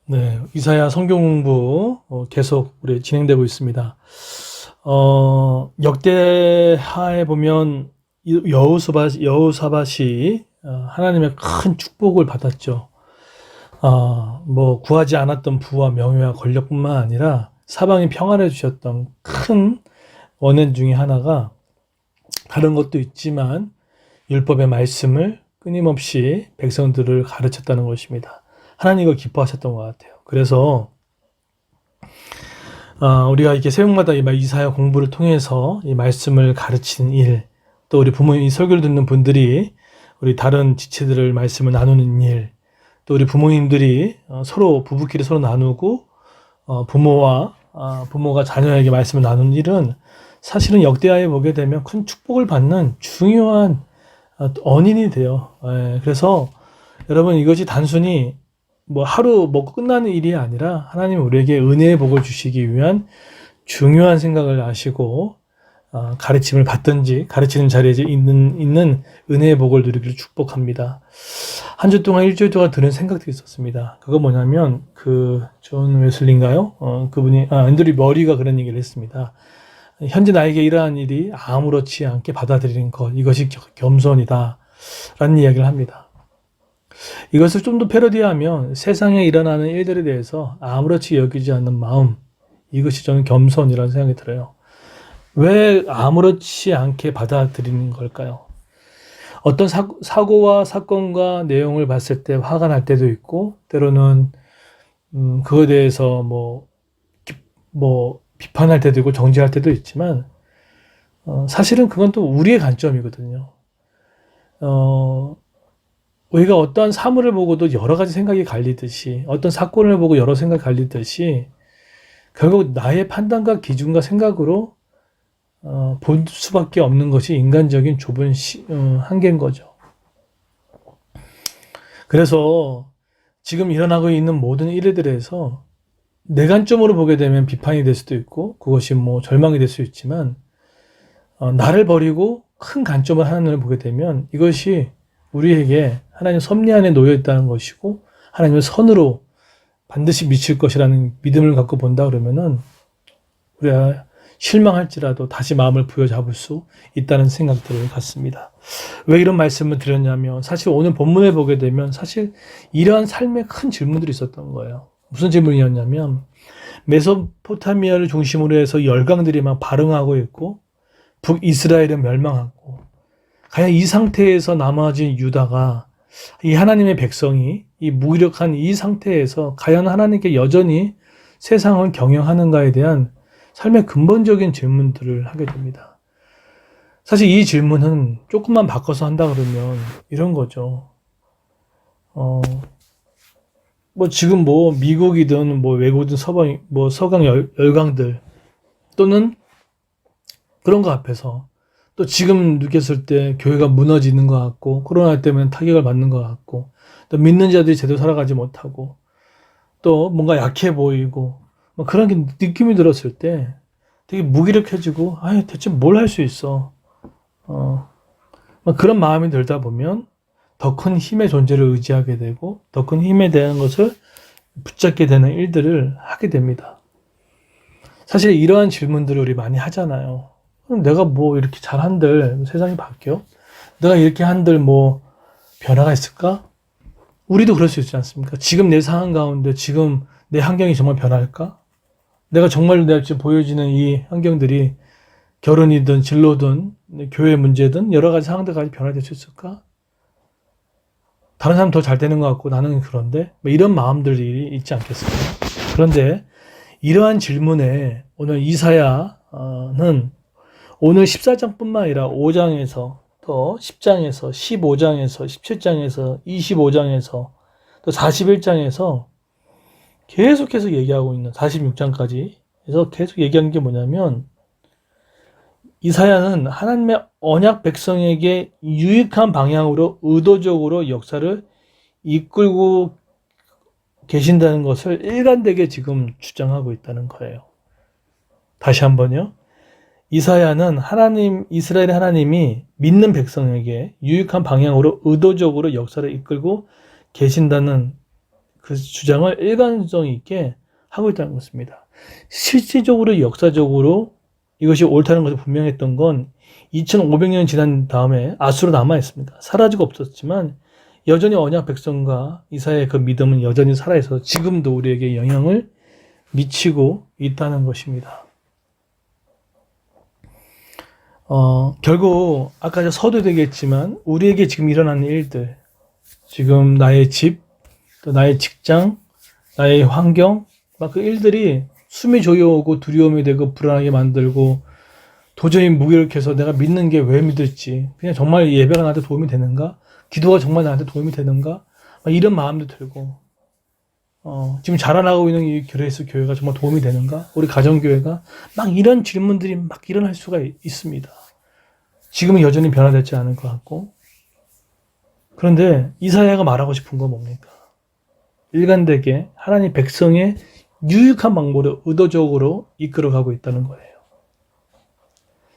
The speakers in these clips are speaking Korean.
네, 이사야 성경 공부 계속 우리 진행되고 있습니다. 역대하에 보면 여호사밧이 하나님의 큰 축복을 받았죠. 뭐 구하지 않았던 부와 명예와 권력뿐만 아니라 사방이 평안해 주셨던 큰 원인 중에 하나가 다른 것도 있지만 율법의 말씀을 끊임없이 백성들을 가르쳤다는 것입니다. 하나님 이걸 기뻐하셨던 것 같아요. 그래서 우리가 이렇게 새벽마다 이 이사야 공부를 통해서 이 말씀을 가르치는 일, 또 우리 부모님 이 설교를 듣는 분들이 우리 다른 지체들을 말씀을 나누는 일, 또 우리 부모님들이 서로 부부끼리 서로 나누고 부모가 자녀에게 말씀을 나누는 일은 사실은 역대하에 보게 되면 큰 축복을 받는 중요한 언인이 돼요. 그래서 여러분 이것이 단순히 뭐 하루 먹고 끝나는 일이 아니라 하나님 우리에게 은혜의 복을 주시기 위한 중요한 생각을 아시고 가르침을 받든지 가르치는 자리에 있는 은혜의 복을 누리기를 축복합니다. 한 주 동안 일주일 동안 드는 생각들이 있었습니다. 그거 뭐냐면 존 웨슬리인가요? 그분이 앤드류 머리가 그런 얘기를 했습니다. 현재 나에게 이러한 일이 아무렇지 않게 받아들이는 것, 이것이 겸손이다 라는 이야기를 합니다. 이것을 좀 더 패러디하면 세상에 일어나는 일들에 대해서 아무렇지 여기지 않는 마음, 이것이 저는 겸손이라는 생각이 들어요. 왜 아무렇지 않게 받아들이는 걸까요? 어떤 사고와 사건과 내용을 봤을 때 화가 날 때도 있고, 때로는 그거에 대해서 비판할 때도 있고 정죄할 때도 있지만 사실은 그건 또 우리의 관점이거든요. 우리가 어떠한 사물을 보고도 여러 가지 생각이 갈리듯이, 어떤 사건을 보고 여러 생각이 갈리듯이 결국 나의 판단과 기준과 생각으로 볼 수밖에 없는 것이 인간적인 좁은 한계인 거죠. 그래서 지금 일어나고 있는 모든 일들에서 내 관점으로 보게 되면 비판이 될 수도 있고 그것이 절망이 될 수 있지만 나를 버리고 큰 관점을 하나님을 보게 되면 이것이 우리에게 하나님 섭리 안에 놓여 있다는 것이고 하나님의 선으로 반드시 미칠 것이라는 믿음을 갖고 본다 그러면은 우리가 실망할지라도 다시 마음을 부여잡을 수 있다는 생각들을 갖습니다. 왜 이런 말씀을 드렸냐면 사실 오늘 본문에 보게 되면 사실 이러한 삶에 큰 질문들이 있었던 거예요. 무슨 질문이었냐면 메소포타미아를 중심으로 해서 열강들이 막 발흥하고 있고 북이스라엘은 멸망하고 과연 이 상태에서 남아진 유다가 이 하나님의 백성이 이 무기력한 이 상태에서 과연 하나님께 여전히 세상을 경영하는가에 대한 삶의 근본적인 질문들을 하게 됩니다. 사실 이 질문은 조금만 바꿔서 한다 그러면 이런 거죠. 지금 미국이든 외국이든 서강 열강들 또는 그런 거 앞에서 또 지금 느꼈을 때 교회가 무너지는 것 같고 코로나 때문에 타격을 받는 것 같고 또 믿는 자들이 제대로 살아가지 못하고 또 뭔가 약해 보이고 그런 게 느낌이 들었을 때 되게 무기력해지고 대체 뭘 할 수 있어 그런 마음이 들다 보면 더 큰 힘의 존재를 의지하게 되고 더 큰 힘에 대한 것을 붙잡게 되는 일들을 하게 됩니다. 사실 이러한 질문들을 우리 많이 하잖아요. 그럼 내가 이렇게 잘한들 세상이 바뀌어? 내가 이렇게 한들 변화가 있을까? 우리도 그럴 수 있지 않습니까? 지금 내 상황 가운데 지금 내 환경이 정말 변할까? 내가 정말 내가 지금 보여지는 이 환경들이 결혼이든 진로든 교회 문제든 여러 가지 상황들까지 변화될 수 있을까? 다른 사람 더 잘 되는 것 같고 나는 그런데 이런 마음들이 있지 않겠습니까? 그런데 이러한 질문에 오늘 이사야는 오늘 14장뿐만 아니라 5장에서 또 10장에서 15장에서 17장에서 25장에서 또 41장에서 계속해서 얘기하고 있는 46장까지 해서 계속 얘기하는 게 뭐냐면 이사야는 하나님의 언약 백성에게 유익한 방향으로 의도적으로 역사를 이끌고 계신다는 것을 일관되게 지금 주장하고 있다는 거예요. 다시 한번요. 이사야는 이스라엘의 하나님이 믿는 백성에게 유익한 방향으로 의도적으로 역사를 이끌고 계신다는 그 주장을 일관성 있게 하고 있다는 것입니다. 실질적으로 역사적으로 이것이 옳다는 것을 분명했던 건 2500년 지난 다음에 아수로 남아 있습니다. 사라지고 없었지만 여전히 언약 백성과 이사야의 그 믿음은 여전히 살아있어서 지금도 우리에게 영향을 미치고 있다는 것입니다. 결국 아까 서두에도 얘기했지만 우리에게 지금 일어나는 일들, 지금 나의 집, 또 나의 직장, 나의 환경, 막 그 일들이 숨이 조여오고 두려움이 되고 불안하게 만들고 도저히 무기력해서 내가 믿는 게 왜 믿을지, 그냥 정말 예배가 나한테 도움이 되는가? 기도가 정말 나한테 도움이 되는가? 막 이런 마음도 들고, 지금 자라나고 있는 이 그레이스 교회가 정말 도움이 되는가? 우리 가정교회가 막 이런 질문들이 막 일어날 수가 있습니다. 지금은 여전히 변화되지 않을 것 같고. 그런데 이사야가 말하고 싶은 건 뭡니까? 일관되게 하나님 백성의 유익한 방법으로 의도적으로 이끌어가고 있다는 거예요.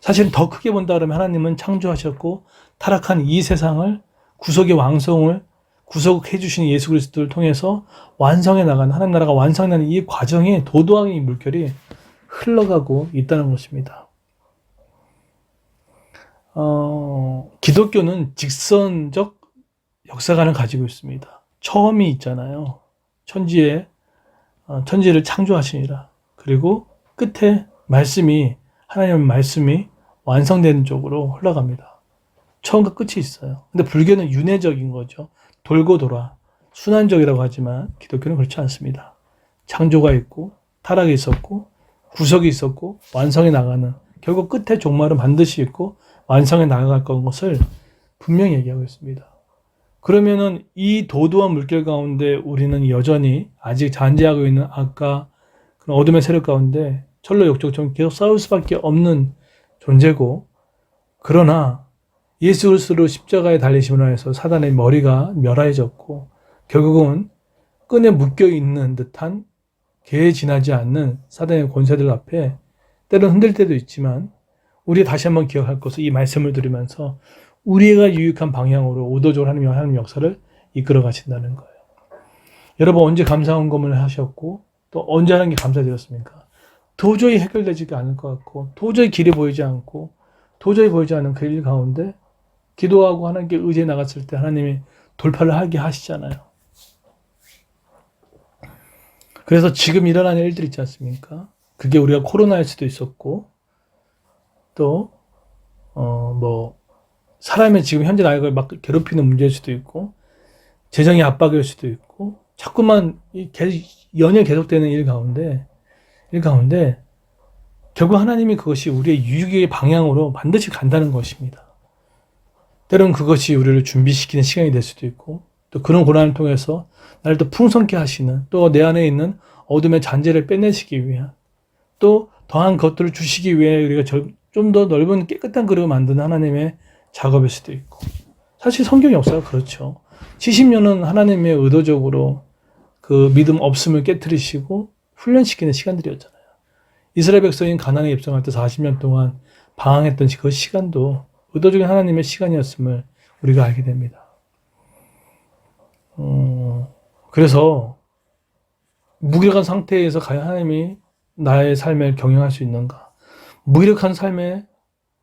사실 더 크게 본다 그러면 하나님은 창조하셨고 타락한 이 세상을 구속의 왕성을 구속해 주신 예수 그리스도를 통해서 완성해 나가는, 하나님 나라가 완성되는 이 과정에 도도하게 이 물결이 흘러가고 있다는 것입니다. 기독교는 직선적 역사관을 가지고 있습니다. 처음이 있잖아요. 천지를 창조하시니라. 그리고 끝에 하나님의 말씀이 완성되는 쪽으로 흘러갑니다. 처음과 끝이 있어요. 근데 불교는 윤회적인 거죠. 돌고 돌아. 순환적이라고 하지만 기독교는 그렇지 않습니다. 창조가 있고, 타락이 있었고, 구속이 있었고, 완성해 나가는, 결국 끝에 종말은 반드시 있고, 완성해 나갈 것을 분명히 얘기하고 있습니다. 그러면은 이 도도한 물결 가운데 우리는 여전히 아직 잔재하고 있는 아까 그런 어둠의 세력 가운데 철로 역적처럼 계속 싸울 수밖에 없는 존재고, 그러나 예수 그리스도로 십자가에 달리심으로 해서 사단의 머리가 멸하여졌고 결국은 끈에 묶여 있는 듯한 개에 지나지 않는 사단의 권세들 앞에 때로는 흔들 때도 있지만 우리 다시 한번 기억할 것은 이 말씀을 들으면서 우리가 유익한 방향으로 의도적으로 하나님 역사를 이끌어 가신다는 거예요. 여러분 언제 감사헌금을 하셨고 또 언제 하는 게 감사드렸습니까? 도저히 해결되지 않을 것 같고 도저히 길이 보이지 않고 도저히 보이지 않는 그 일 가운데 기도하고 하나님께 의지해 나갔을 때 하나님이 돌파를 하게 하시잖아요. 그래서 지금 일어나는 일들 있지 않습니까? 그게 우리가 코로나일 수도 있었고 또 사람의 지금 현재 나이가 막 괴롭히는 문제일 수도 있고 재정의 압박일 수도 있고 자꾸만 연일 계속되는 일 가운데 결국 하나님이 그것이 우리의 유익의 방향으로 반드시 간다는 것입니다. 때로는 그것이 우리를 준비시키는 시간이 될 수도 있고 또 그런 고난을 통해서 나를 또 풍성케 하시는 또 내 안에 있는 어둠의 잔재를 빼내시기 위한 또 더한 것들을 주시기 위해 우리가 좀 더 넓은 깨끗한 그릇을 만드는 하나님의 작업일 수도 있고 사실 성경 역사가 그렇죠. 70년은 하나님의 의도적으로 그 믿음 없음을 깨트리시고 훈련시키는 시간들이었잖아요. 이스라엘 백성인 가나안에 입성할 때 40년 동안 방황했던 그 시간도 의도적인 하나님의 시간이었음을 우리가 알게 됩니다. 그래서 무기력한 상태에서 과연 하나님이 나의 삶을 경영할 수 있는가? 무기력한 삶에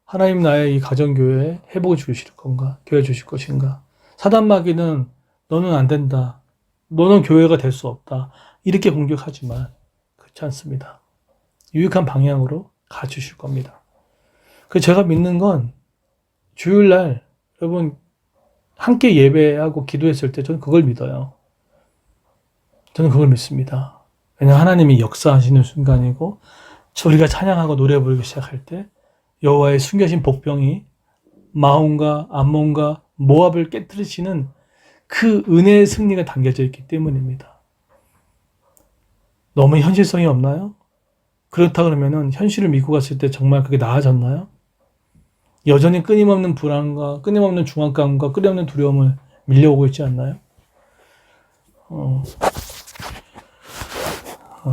하나님 나의 이 가정교회에 회복을 주실 건가? 교회 주실 것인가? 사단마귀는 너는 안 된다. 너는 교회가 될 수 없다. 이렇게 공격하지만 그렇지 않습니다. 유익한 방향으로 가주실 겁니다. 그래서 제가 믿는 건 주일날 여러분 함께 예배하고 기도했을 때 저는 그걸 믿어요. 저는 그걸 믿습니다. 왜냐하면 하나님이 역사하시는 순간이고 우리가 찬양하고 노래 부르기 시작할 때 여호와의 숨겨진 복병이 마온과 암몬과 모압을 깨뜨리시는 그 은혜의 승리가 담겨져 있기 때문입니다. 너무 현실성이 없나요? 그렇다 그러면은 현실을 믿고 갔을 때 정말 그게 나아졌나요? 여전히 끊임없는 불안과 끊임없는 중압감과 끊임없는 두려움을 밀려오고 있지 않나요?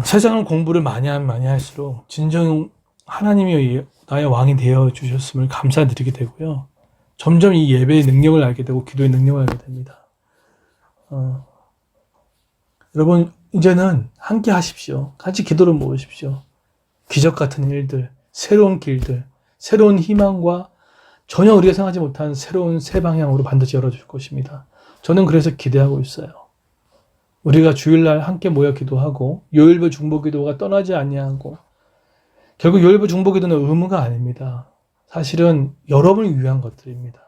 세상을 공부를 많이 하면 많이 할수록 진정 하나님이 나의 왕이 되어 주셨음을 감사드리게 되고요. 점점 이 예배의 능력을 알게 되고 기도의 능력을 알게 됩니다. 여러분, 이제는 함께 하십시오. 같이 기도를 모으십시오. 기적 같은 일들, 새로운 길들, 새로운 희망과 전혀 우리가 생각하지 못한 새로운 새 방향으로 반드시 열어줄 것입니다. 저는 그래서 기대하고 있어요. 우리가 주일날 함께 모여 기도하고 요일부 중보기도가 떠나지 아니하고 결국 요일부 중보기도는 의무가 아닙니다. 사실은 여러분을 위한 것들입니다.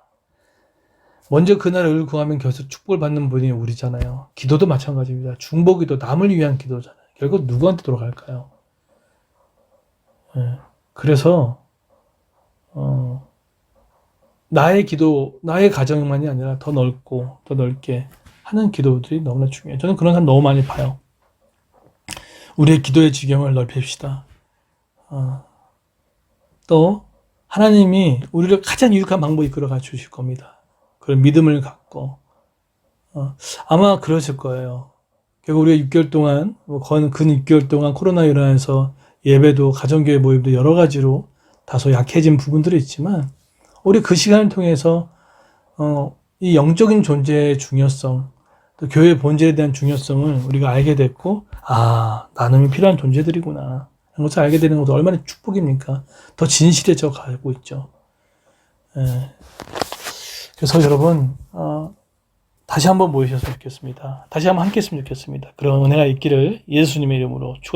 먼저 그날을 구하면 계속 축복을 받는 분이 우리잖아요. 기도도 마찬가지입니다. 중보기도 남을 위한 기도잖아요. 결국 누구한테 돌아갈까요? 그래서 나의 기도, 나의 가정만이 아니라 더 넓고 더 넓게 하는 기도들이 너무나 중요해요. 저는 그런 사람 너무 많이 봐요. 우리의 기도의 지경을 넓힙시다. 또 하나님이 우리를 가장 유익한 방법으로 이끌어가 주실 겁니다. 그런 믿음을 갖고 아마 그러실 거예요. 결국 우리가 6개월 동안 근 6개월 동안 코로나19로 인해서 예배도 가정교회 모임도 여러 가지로 다소 약해진 부분들이 있지만 우리 그 시간을 통해서 이 영적인 존재의 중요성, 또 교회의 본질에 대한 중요성을 우리가 알게 됐고, 나눔이 필요한 존재들이구나. 이런 것을 알게 되는 것도 얼마나 축복입니까? 더 진실해져 가고 있죠. 그래서 여러분, 다시 한번 모이셨으면 좋겠습니다. 다시 한번 함께 했으면 좋겠습니다. 그런 은혜가 있기를 예수님의 이름으로 축원합니다.